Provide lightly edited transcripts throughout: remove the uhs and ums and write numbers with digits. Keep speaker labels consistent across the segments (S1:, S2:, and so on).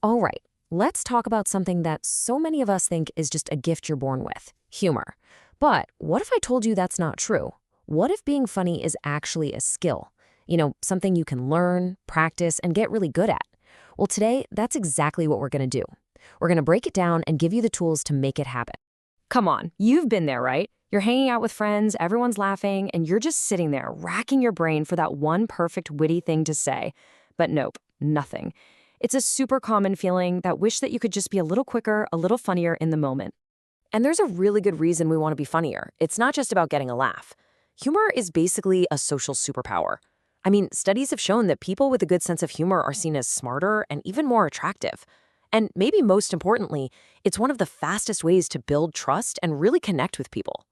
S1: All right, let's talk about something that so many of us think is just a gift you're born with, humor. But what if I told you that's not true? What if being funny is actually a skill? Something you can learn, practice, and get really good at. Well, today, that's exactly what we're going to do. We're going to break it down and give you the tools to make it happen. Come on, you've been there, right? You're hanging out with friends, everyone's laughing, and you're just sitting there racking your brain for that one perfect witty thing to say. But nope, nothing. It's a super common feeling that wish that you could just be a little quicker, a little funnier in the moment. And there's a really good reason we want to be funnier. It's not just about getting a laugh. Humor is basically a social superpower. I mean, studies have shown that people with a good sense of humor are seen as smarter and even more attractive. And maybe most importantly, it's one of the fastest ways to build trust and really connect with people.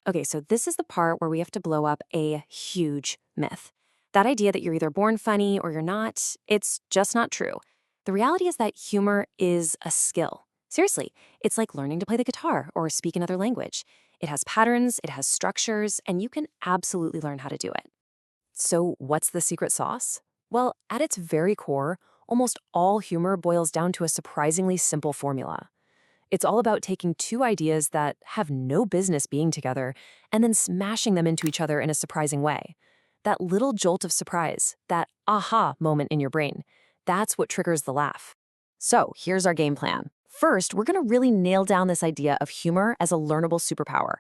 S1: Okay, so this is the part where we have to blow up a huge myth. That idea that you're either born funny or you're not, it's just not true. The reality is that humor is a skill. Seriously, it's like learning to play the guitar or speak another language. It has patterns, it has structures, and you can absolutely learn how to do it. So what's the secret sauce? Well, at its very core, almost all humor boils down to a surprisingly simple formula. It's all about taking two ideas that have no business being together and then smashing them into each other in a surprising way. That little jolt of surprise, that aha moment in your brain, that's what triggers the laugh. So here's our game plan. First, we're going to really nail down this idea of humor as a learnable superpower.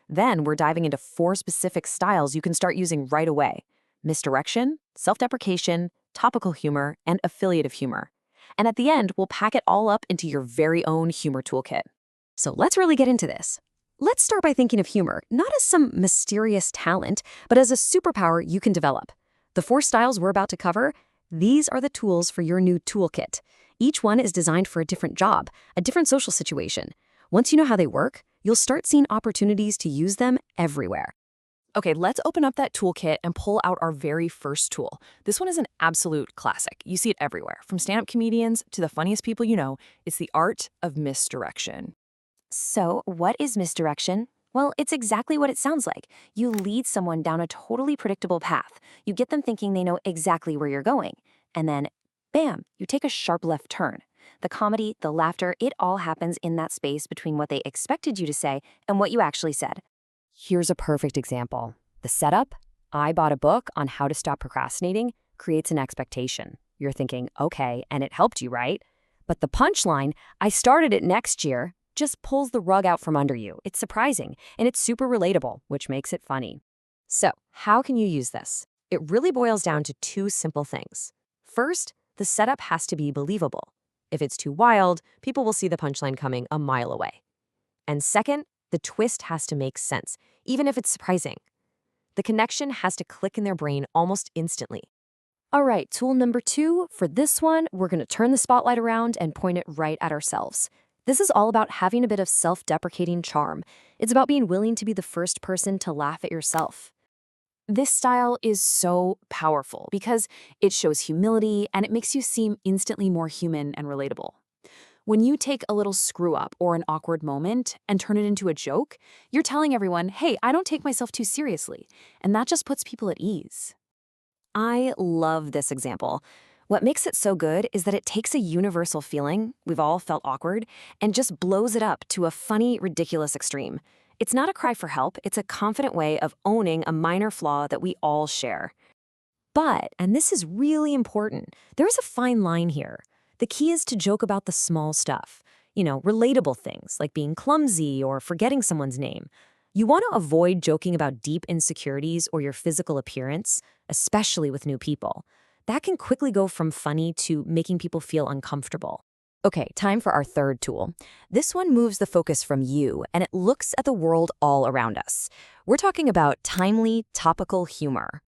S1: Then we're diving into 4 specific styles you can start using right away: misdirection, self-deprecation, topical humor, and affiliative humor. And at the end, we'll pack it all up into your very own humor toolkit. So let's really get into this. Let's start by thinking of humor not as some mysterious talent, but as a superpower you can develop. The 4 styles we're about to cover, these are the tools for your new toolkit. Each one is designed for a different job, a different social situation. Once you know how they work, you'll start seeing opportunities to use them everywhere. Okay, let's open up that toolkit and pull out our very first tool. This one is an absolute classic. You see it everywhere, from stand-up comedians to the funniest people you know. It's the art of misdirection. So, what is misdirection? Well, it's exactly what it sounds like. You lead someone down a totally predictable path. You get them thinking they know exactly where you're going. And then, bam, you take a sharp left turn. The comedy, the laughter, it all happens in that space between what they expected you to say and what you actually said. Here's a perfect example. The setup, I bought a book on how to stop procrastinating, creates an expectation. You're thinking, okay, and it helped you, right? But the punchline, I started it next year, just pulls the rug out from under you. It's surprising, and it's super relatable, which makes it funny. So, how can you use this? It really boils down to 2 simple things. First, the setup has to be believable. If it's too wild, people will see the punchline coming a mile away. And second, the twist has to make sense, even if it's surprising. The connection has to click in their brain almost instantly. All right, tool number 2, for this one, we're going to turn the spotlight around and point it right at ourselves. This is all about having a bit of self-deprecating charm. It's about being willing to be the first person to laugh at yourself. This style is so powerful because it shows humility and it makes you seem instantly more human and relatable. When you take a little screw up or an awkward moment and turn it into a joke, you're telling everyone, hey, I don't take myself too seriously. And that just puts people at ease. I love this example. What makes it so good is that it takes a universal feeling, we've all felt awkward, and just blows it up to a funny, ridiculous extreme. It's not a cry for help, it's a confident way of owning a minor flaw that we all share. But, and this is really important, there's a fine line here. The key is to joke about the small stuff. Relatable things like being clumsy or forgetting someone's name. You want to avoid joking about deep insecurities or your physical appearance, especially with new people. That can quickly go from funny to making people feel uncomfortable. Okay, time for our third tool. This one moves the focus from you, and it looks at the world all around us. We're talking about timely, topical humor.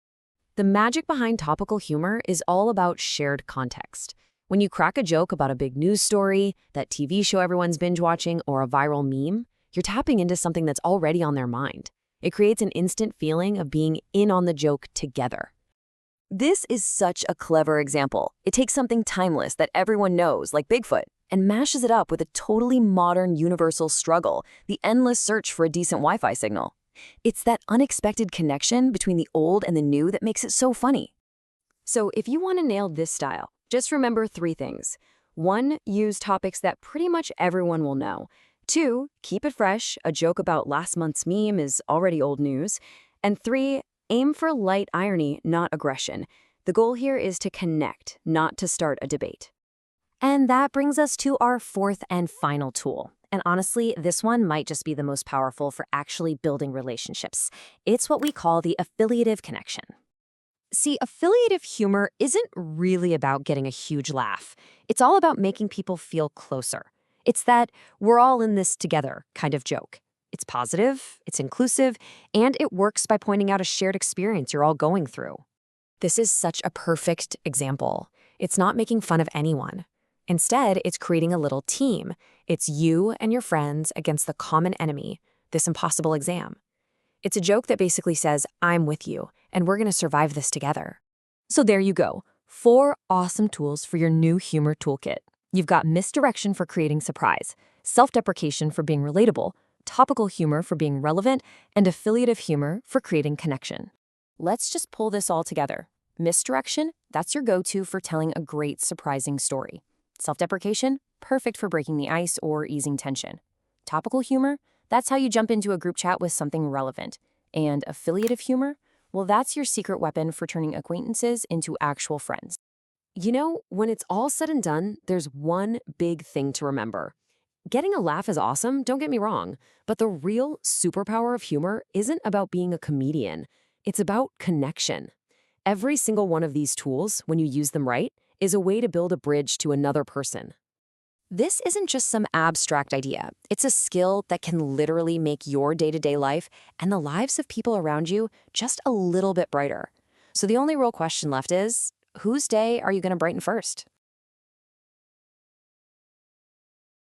S1: The magic behind topical humor is all about shared context. When you crack a joke about a big news story, that TV show everyone's binge-watching, or a viral meme, you're tapping into something that's already on their mind. It creates an instant feeling of being in on the joke together. This is such a clever example. It takes something timeless that everyone knows, like Bigfoot, and mashes it up with a totally modern universal struggle, the endless search for a decent Wi-Fi signal. It's that unexpected connection between the old and the new that makes it so funny. So if you want to nail this style, just remember 3 things. 1. Use topics that pretty much everyone will know. 2. Keep it fresh. A joke about last month's meme is already old news. And 3. Aim for light irony, not aggression. The goal here is to connect, not to start a debate. And that brings us to our fourth and final tool. And honestly, this one might just be the most powerful for actually building relationships. It's what we call the affiliative connection. See, affiliative humor isn't really about getting a huge laugh. It's all about making people feel closer. It's that we're all in this together kind of joke. It's positive, it's inclusive, and it works by pointing out a shared experience you're all going through. This is such a perfect example. It's not making fun of anyone. Instead, it's creating a little team. It's you and your friends against the common enemy, this impossible exam. It's a joke that basically says, I'm with you, and we're going to survive this together. So there you go, 4 awesome tools for your new humor toolkit. You've got misdirection for creating surprise, self-deprecation for being relatable, topical humor for being relevant, and affiliative humor for creating connection. Let's just pull this all together. Misdirection, that's your go-to for telling a great, surprising story. Self-deprecation, perfect for breaking the ice or easing tension. Topical humor, that's how you jump into a group chat with something relevant. And affiliative humor, well, that's your secret weapon for turning acquaintances into actual friends. You know, when it's all said and done, there's one big thing to remember. Getting a laugh is awesome, don't get me wrong, but the real superpower of humor isn't about being a comedian. It's about connection. Every single one of these tools, when you use them right, is a way to build a bridge to another person. This isn't just some abstract idea. It's a skill that can literally make your day-to-day life and the lives of people around you just a little bit brighter. So the only real question left is, whose day are you going to brighten first?